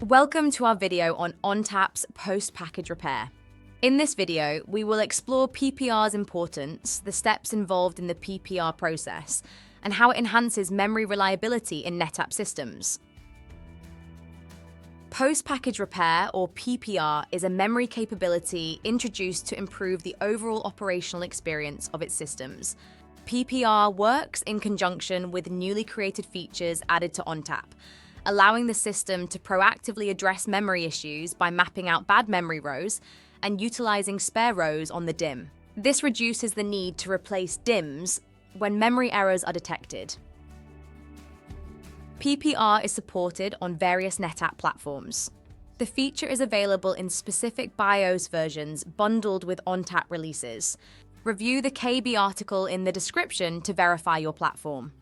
Welcome to our video on Ontap's post-package repair. In this video, we will explore PPR's importance, the steps involved in the PPR process, and how it enhances memory reliability in NetApp systems. Post-package repair, or PPR, is a memory capability introduced to improve the overall operational experience of its systems. PPR works in conjunction with newly created features added to Ontap, allowing the system to proactively address memory issues by mapping out bad memory rows and utilizing spare rows on the DIMM. This reduces the need to replace DIMMs when memory errors are detected. PPR is supported on various NetApp platforms. The feature is available in specific BIOS versions bundled with Ontap releases. Review the KB article in the description to verify your platform.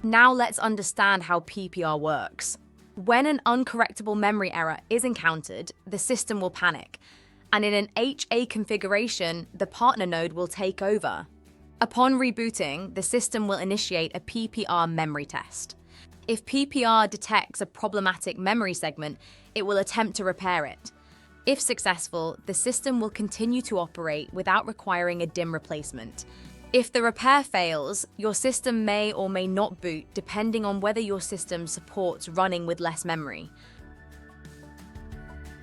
Now let's understand how PPR works. When an uncorrectable memory error is encountered, the system will panic, and in an HA configuration, the partner node will take over. Upon rebooting, the system will initiate a PPR memory test. If PPR detects a problematic memory segment, it will attempt to repair it. If successful, the system will continue to operate without requiring a DIMM replacement. If the repair fails, your system may or may not boot depending on whether your system supports running with less memory.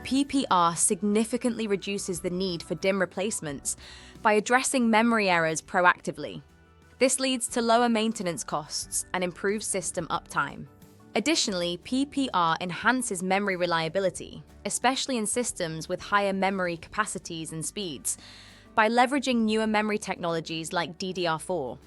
PPR significantly reduces the need for DIMM replacements by addressing memory errors proactively. This leads to lower maintenance costs and improved system uptime. Additionally, PPR enhances memory reliability, especially in systems with higher memory capacities and speeds, by leveraging newer memory technologies like DDR4.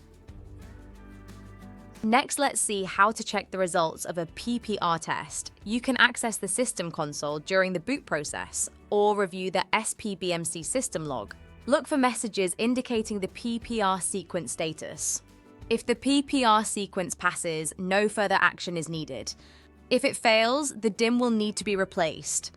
Next, let's see how to check the results of a PPR test. You can access the system console during the boot process or review the SPBMC system log. Look for messages indicating the PPR sequence status. If the PPR sequence passes, no further action is needed. If it fails, the DIMM will need to be replaced.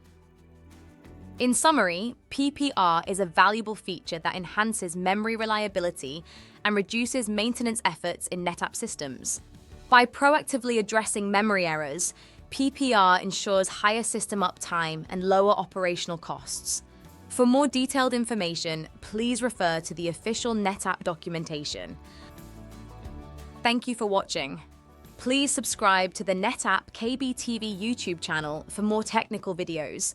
In summary, PPR is a valuable feature that enhances memory reliability and reduces maintenance efforts in NetApp systems. By proactively addressing memory errors, PPR ensures higher system uptime and lower operational costs. For more detailed information, please refer to the official NetApp documentation. Thank you for watching. Please subscribe to the NetApp KBTV YouTube channel for more technical videos.